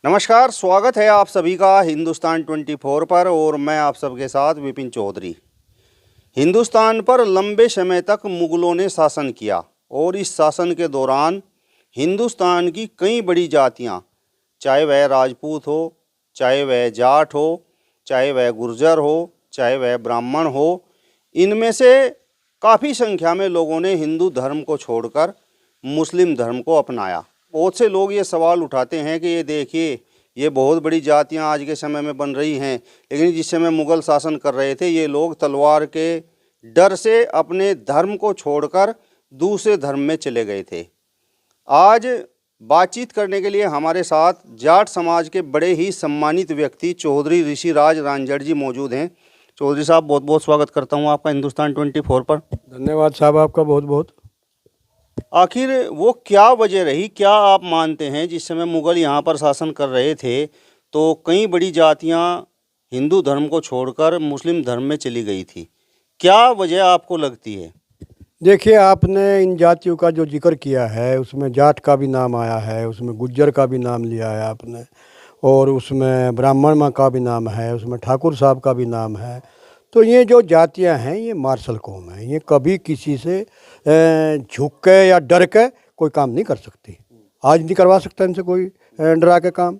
नमस्कार, स्वागत है आप सभी का हिंदुस्तान 24 पर और मैं आप सबके साथ विपिन चौधरी। हिंदुस्तान पर लंबे समय तक मुगलों ने शासन किया और इस शासन के दौरान हिंदुस्तान की कई बड़ी जातियां, चाहे वह राजपूत हो, चाहे वह जाट हो, चाहे वह गुर्जर हो, चाहे वह ब्राह्मण हो, इनमें से काफ़ी संख्या में लोगों ने हिंदू धर्म को छोड़कर मुस्लिम धर्म को अपनाया। बहुत से लोग ये सवाल उठाते हैं कि ये देखिए, ये बहुत बड़ी जातियां आज के समय में बन रही हैं, लेकिन जिस समय मुग़ल शासन कर रहे थे ये लोग तलवार के डर से अपने धर्म को छोड़कर दूसरे धर्म में चले गए थे। आज बातचीत करने के लिए हमारे साथ जाट समाज के बड़े ही सम्मानित व्यक्ति चौधरी ऋषिराज रांझड़ जी मौजूद हैं। चौधरी साहब, बहुत बहुत स्वागत करता हूँ आपका हिंदुस्तान 24 पर। धन्यवाद साहब, आपका बहुत बहुत। आखिर वो क्या वजह रही, क्या आप मानते हैं जिस समय मुग़ल यहाँ पर शासन कर रहे थे तो कई बड़ी जातियाँ हिंदू धर्म को छोड़कर मुस्लिम धर्म में चली गई थी, क्या वजह आपको लगती है? देखिए, आपने इन जातियों का जो जिक्र किया है उसमें जाट का भी नाम आया है, उसमें गुज्जर का भी नाम लिया है आपने, और उसमें ब्राह्मण का भी नाम है, उसमें ठाकुर साहब का भी नाम है। तो ये जो जातियां हैं ये मार्शल कौम है, ये कभी किसी से झुक के या डर के कोई काम नहीं कर सकती। आज नहीं करवा सकता इनसे कोई डरा के काम।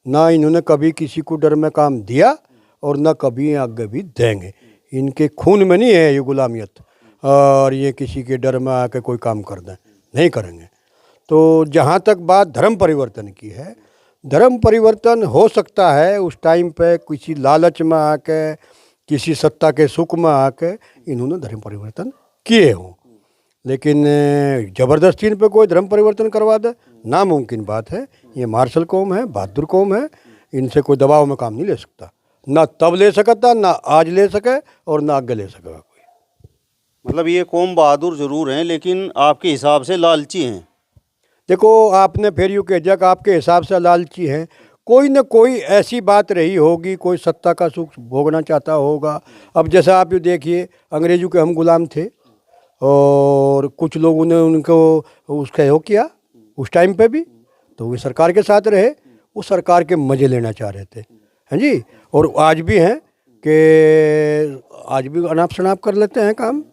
ना इन्होंने कभी किसी को डर में काम दिया और ना कभी आगे भी देंगे। इनके खून में नहीं है ये गुलामियत, और ये किसी के डर में आके कोई काम कर दें, नहीं करेंगे। तो जहाँ तक बात धर्म परिवर्तन की है, धर्म परिवर्तन हो सकता है उस टाइम पे किसी लालच में आके, किसी सत्ता के सुख में आके इन्होंने धर्म परिवर्तन किए हों, लेकिन ज़बरदस्ती इन पे कोई धर्म परिवर्तन करवा दे, नामुमकिन बात है। ये मार्शल कौम है, बहादुर कौम है, इनसे कोई दबाव में काम नहीं ले सकता। ना तब ले सकता, ना आज ले सके और ना आगे ले सकेगा कोई। मतलब ये कौम बहादुर ज़रूर हैं लेकिन आपके हिसाब से लालची हैं। देखो, आपने फिर यूँ कह दिया कि आपके हिसाब से लालची हैं। कोई न कोई ऐसी बात रही होगी, कोई सत्ता का सुख भोगना चाहता होगा। अब जैसा आप ये देखिए, अंग्रेज़ों के हम गुलाम थे और कुछ लोगों ने उनको उसका हो किया उस टाइम पे भी, तो वे सरकार के साथ रहे, वो सरकार के मज़े लेना चाह रहे थे, हैं जी। और आज भी हैं कि आज भी अनाप शनाप कर लेते हैं काम।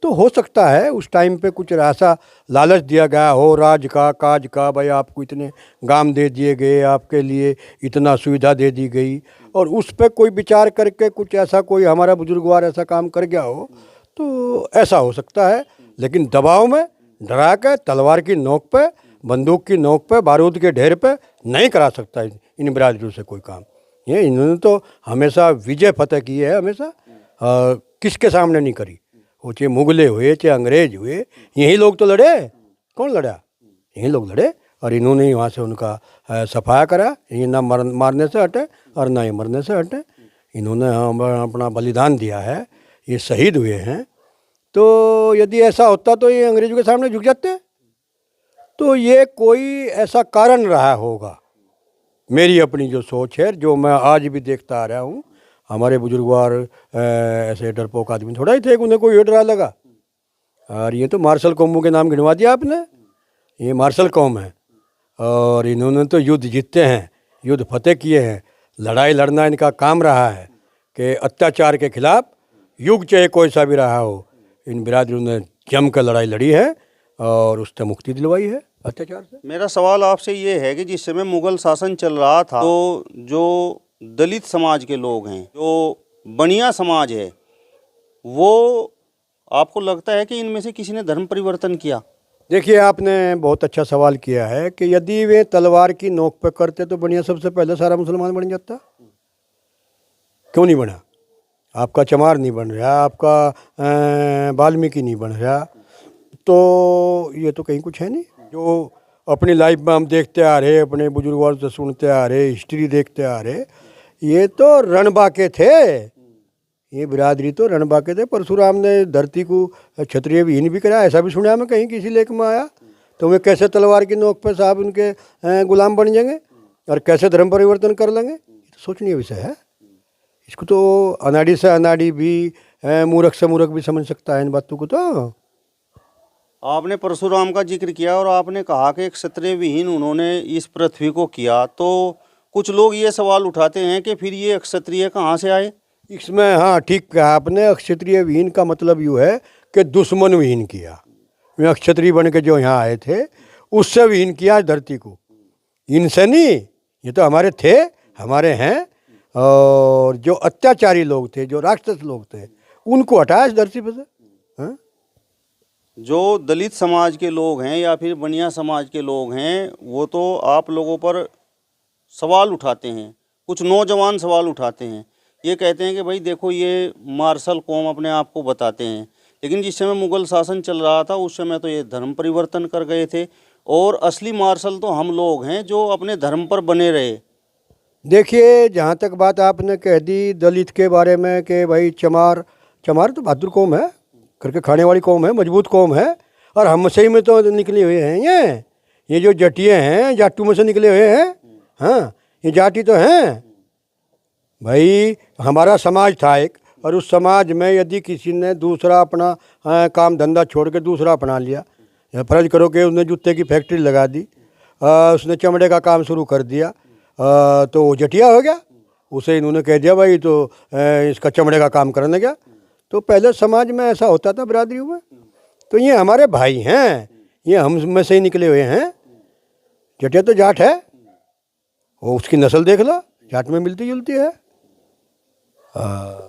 तो हो सकता है उस टाइम पे कुछ ऐसा लालच दिया गया हो, राज का, काज का, भाई आपको इतने गांव दे दिए गए, आपके लिए इतना सुविधा दे दी गई, और उस पर कोई विचार करके कुछ ऐसा कोई हमारा बुजुर्गवार ऐसा काम कर गया हो, तो ऐसा हो सकता है। लेकिन दबाव में डरा के, तलवार की नोक पे, बंदूक की नोक पे, बारूद के ढेर पे नहीं करा सकता इन बिरादरियों से कोई काम। ये इन्होंने तो हमेशा विजय फतेह की है, हमेशा किसके सामने नहीं करी। वो चाहे मुगले हुए, चाहे अंग्रेज हुए, यही लोग तो लड़े। कौन लड़ा? यही लोग लड़े, और इन्होंने ही वहाँ से उनका सफाया करा। ये ना मारने से हटे और ना ही मरने से हटे। इन्होंने अपना बलिदान दिया है, ये शहीद हुए हैं। तो यदि ऐसा होता तो ये अंग्रेजों के सामने झुक जाते। तो ये कोई ऐसा कारण रहा होगा, मेरी अपनी जो सोच है, जो मैं आज भी देखता आ रहा हूँ। हमारे बुजुर्गवार ऐसे डरपोक आदमी थोड़ा ही थे, उन्हें कोई डरा लगा। और ये तो मार्शल कौमों के नाम गिनवा दिया आपने। ये मार्शल कौम है और इन्होंने तो युद्ध जीते हैं, युद्ध फतेह किए हैं। लड़ाई लड़ना इनका काम रहा है कि अत्याचार के खिलाफ युग चाहे कोई सा भी रहा हो, इन बिरादरियों ने जम कर लड़ाई लड़ी है और उससे मुक्ति दिलवाई है अत्याचार से। मेरा सवाल आपसे ये है कि जिस समय मुग़ल शासन चल रहा था तो जो दलित समाज के लोग हैं, जो बनिया समाज है, वो आपको लगता है कि इनमें से किसी ने धर्म परिवर्तन किया? देखिए, आपने बहुत अच्छा सवाल किया है कि यदि वे तलवार की नोक पे करते तो बनिया सबसे पहले सारा मुसलमान बन जाता। क्यों नहीं बना? आपका चमार नहीं बन रहा, आपका वाल्मीकि नहीं बन रहा, तो ये तो कहीं कुछ है नहीं। जो अपनी लाइफ में हम देखते आ रहे, अपने बुजुर्गों से सुनते आ रहे, हिस्ट्री देखते आ रहे, ये तो रणबाके थे। ये बिरादरी तो रणबाके थे। परशुराम ने धरती को क्षत्रिय विहीन भी करा, ऐसा भी सुना मैं कहीं किसी लेख में आया। तो वे कैसे तलवार की नोक पे साहब उनके गुलाम बन जाएंगे और कैसे धर्म परिवर्तन कर लेंगे? ये तो सोचनीय विषय है। इसको तो अनाड़ी से अनाड़ी भी, मूर्ख से मूर्ख भी समझ सकता है इन बातों को। तो आपने परशुराम का जिक्र किया और आपने कहा कि क्षत्रिय विहीन उन्होंने इस पृथ्वी को किया, तो कुछ लोग ये सवाल उठाते हैं कि फिर ये क्षत्रिय कहाँ से आए? इसमें हाँ ठीक कहा आपने, क्षत्रिय विहीन का मतलब यूँ है कि दुश्मन विहीन किया। वे क्षत्रिय बन के जो यहाँ आए थे उससे विहीन किया धरती को, इनसे नहीं। ये तो हमारे थे, हमारे हैं, और जो अत्याचारी लोग थे, जो राक्षस लोग थे, उनको हटाया इस धरती पर से। हाँ? जो दलित समाज के लोग हैं या फिर बनिया समाज के लोग हैं, वो तो आप लोगों पर सवाल उठाते हैं, कुछ नौजवान सवाल उठाते हैं, ये कहते हैं कि भाई देखो ये मार्शल कौम अपने आप को बताते हैं, लेकिन जिस समय मुगल शासन चल रहा था उस समय तो ये धर्म परिवर्तन कर गए थे, और असली मार्शल तो हम लोग हैं जो अपने धर्म पर बने रहे। देखिए, जहाँ तक बात आपने कह दी दलित के बारे में कि भाई चमार चमार तो बहादुर कौम है, करके खाने वाली कौम है, मजबूत कौम है, और हम से ही में तो निकले हुए हैं। ये जो जटिए हैं जाटू में से निकले हुए हैं। हाँ, ये जाति तो हैं भाई। हमारा समाज था एक, और उस समाज में यदि किसी ने दूसरा अपना काम धंधा छोड़ के दूसरा अपना लिया, फर्ज करो कि उसने जूते की फैक्ट्री लगा दी, उसने चमड़े का काम शुरू कर दिया, तो वो जटिया हो गया। उसे इन्होंने कह दिया भाई तो इसका चमड़े का काम करने गया। तो पहले समाज में ऐसा होता था बिरादरियों में। तो ये हमारे भाई हैं, ये हम में से ही निकले हुए हैं। जटिया तो जाट है, वो उसकी नस्ल देख लो, जाट में मिलती जुलती है।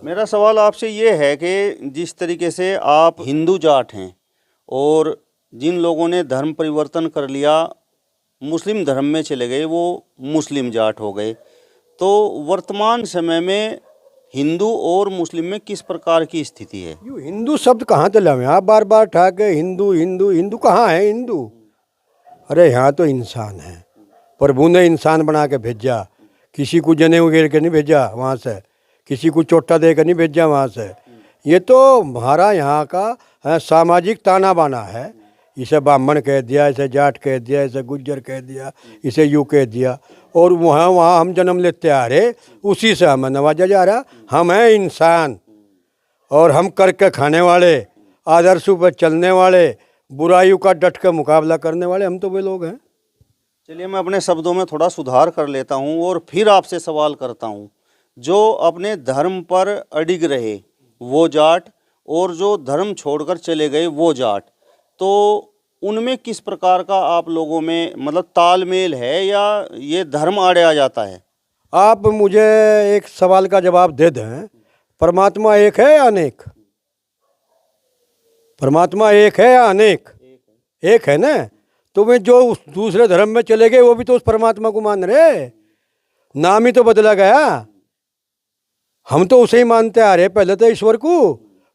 मेरा सवाल आपसे ये है कि जिस तरीके से आप हिंदू जाट हैं और जिन लोगों ने धर्म परिवर्तन कर लिया, मुस्लिम धर्म में चले गए, वो मुस्लिम जाट हो गए, तो वर्तमान समय में हिंदू और मुस्लिम में किस प्रकार की स्थिति है? यू हिंदू शब्द कहाँ से लाए आप बार बार ठाके? हिंदू हिंदू हिंदू कहाँ है हिंदू? अरे यहाँ तो इंसान है, प्रभु ने इंसान बना के भेजा। किसी को जनेऊ घेर के नहीं भेजा वहाँ से, किसी को चोटा दे कर नहीं भेजा वहाँ से। ये तो हमारा यहाँ का सामाजिक ताना बाना है। इसे ब्राह्मण कह दिया, इसे जाट कह दिया, इसे गुज्जर कह दिया, इसे यू कह दिया, और वहाँ वहाँ हम जन्म लेते आ रहे, उसी से हमें नवाजा जा रहा। हम हैं इंसान, और हम करके खाने वाले, आदर्शों पर चलने वाले, बुराइयों का डट कर मुकाबला करने वाले, हम तो वे लोग हैं। चलिए, मैं अपने शब्दों में थोड़ा सुधार कर लेता हूँ और फिर आपसे सवाल करता हूँ। जो अपने धर्म पर अडिग रहे वो जाट, और जो धर्म छोड़कर चले गए वो जाट, तो उनमें किस प्रकार का आप लोगों में मतलब तालमेल है, या ये धर्म आड़े आ जाता है? आप मुझे एक सवाल का जवाब दे दें, परमात्मा एक है या अनेक? परमात्मा एक है या अनेक? एक है ना। तो वे जो उस दूसरे धर्म में चले गए वो भी तो उस परमात्मा को मान रहे, नाम ही तो बदला गया। हम तो उसे ही मानते आ रहे पहले तो, ईश्वर को।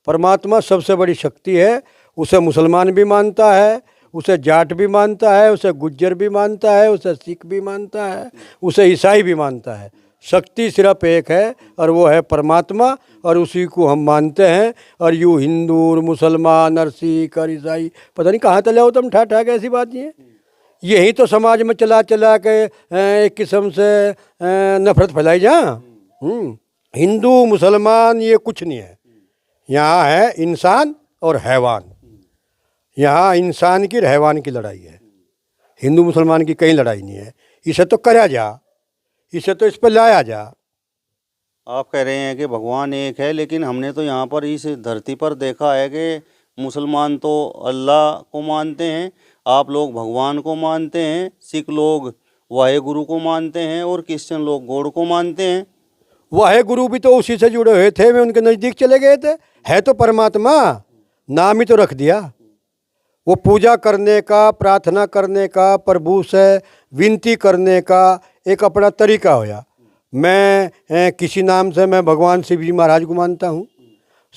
परमात्मा सबसे बड़ी शक्ति है, उसे मुसलमान भी मानता है, उसे जाट भी मानता है, उसे गुज्जर भी मानता है, उसे सिख भी मानता है, उसे ईसाई भी मानता है। शक्ति सिर्फ एक है और वो है परमात्मा, और उसी को हम मानते हैं। और यूँ हिंदू और मुसलमान और सिख और ईसाई पता नहीं कहाँ तले हो तुम ठा ठा के, ऐसी बात नहीं है। यही तो समाज में चला चला के एक किस्म से नफरत फैलाई जा। हिंदू मुसलमान ये कुछ नहीं है, यहाँ है इंसान और हैवान। यहाँ इंसान की हैवान की लड़ाई है, हिंदू मुसलमान की कहीं लड़ाई नहीं है। इसे तो करा जा, इसे तो इस पर लाया जा। आप कह रहे हैं कि भगवान एक है, लेकिन हमने तो यहाँ पर इस धरती पर देखा है कि मुसलमान तो अल्लाह को मानते हैं, आप लोग भगवान को मानते हैं, सिख लोग वाहेगुरु को मानते हैं, और क्रिश्चियन लोग गॉड को मानते हैं। वाहेगुरु भी तो उसी से जुड़े हुए थे, वे उनके नज़दीक चले गए थे। है तो परमात्मा, नाम ही तो रख दिया। वो पूजा करने का, प्रार्थना करने का, प्रभु से विनती करने का एक अपना तरीका होया। मैं किसी नाम से मैं भगवान शिव जी महाराज को मानता हूँ,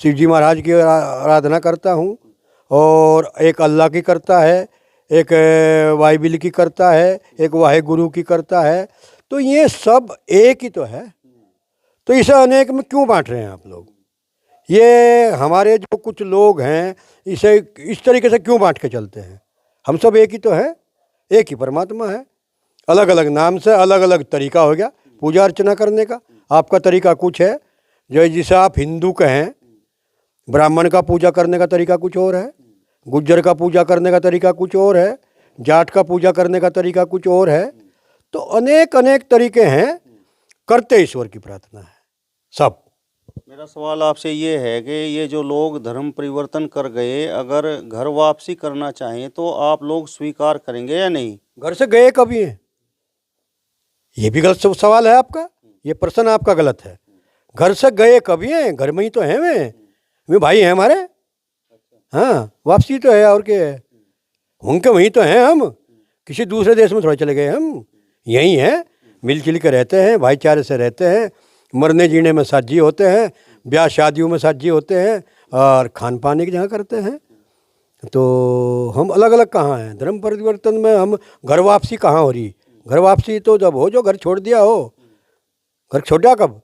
शिव जी महाराज की आराधना करता हूँ, और एक अल्लाह की करता है, एक बाइबिल की करता है, एक वाहेगुरु की करता है। तो ये सब एक ही तो है। तो इसे अनेक में क्यों बांट रहे हैं आप लोग? ये हमारे जो कुछ लोग हैं इसे इस तरीके से क्यों बांट के चलते हैं? हम सब एक ही तो हैं, एक ही परमात्मा है। अलग अलग नाम से अलग अलग तरीका हो गया पूजा अर्चना करने का। आपका तरीका कुछ है, जो जिसे आप हिंदू कहें, ब्राह्मण का पूजा करने का तरीका कुछ और है, गुज्जर का पूजा करने का तरीका कुछ और है, जाट का पूजा करने का तरीका कुछ और है। तो अनेक अनेक तरीके हैं, करते ईश्वर की प्रार्थना है सब। मेरा सवाल आपसे ये है कि ये जो लोग धर्म परिवर्तन कर गए, अगर घर वापसी करना चाहें तो आप लोग स्वीकार करेंगे या नहीं? घर से गए कभी हैं? ये भी गलत सवाल है आपका, ये प्रश्न आपका गलत है। घर से गए कभी हैं? घर में ही तो हैं वे भाई हैं हमारे। हाँ, वापसी तो है और क्या है, उनके वहीं तो हैं। हम किसी दूसरे देश में थोड़ा चले गए, हम यहीं हैं, मिलजुल के रहते हैं, भाईचारे से रहते हैं, मरने जीने में साझी होते हैं, ब्याह शादियों में साझी होते हैं और खान पान की जगह करते हैं। तो हम अलग अलग कहाँ हैं? धर्म परिवर्तन में हम घर वापसी कहाँ हो रही? घर वापसी तो जब हो जो घर छोड़ दिया हो। घर छोड़ा कब?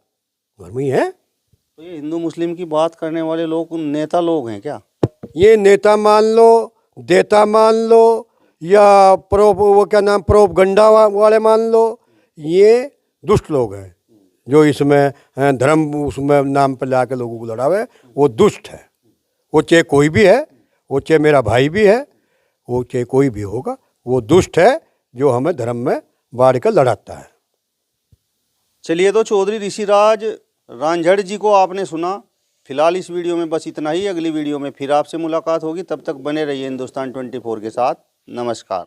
घर में ही है। तो ये हिंदू मुस्लिम की बात करने वाले लोग नेता लोग हैं क्या? ये नेता मान लो, देता मान लो, या वो क्या नाम प्रोपगंडा वाले मान लो, ये दुष्ट लोग हैं जो इसमें धर्म उसमें नाम पर ला के लोगों को लड़ावे। वो दुष्ट है, वो चाहे कोई भी है, वो चाहे मेरा भाई भी है, वो चाहे कोई भी होगा, वो दुष्ट है जो हमें धर्म में बाढ़ कर लड़ाता है। चलिए, तो चौधरी ऋषिराज रांझड़ जी को आपने सुना। फिलहाल इस वीडियो में बस इतना ही। अगली वीडियो में फिर आपसे मुलाकात होगी, तब तक बने रहिए हिंदुस्तान 24 के साथ। नमस्कार।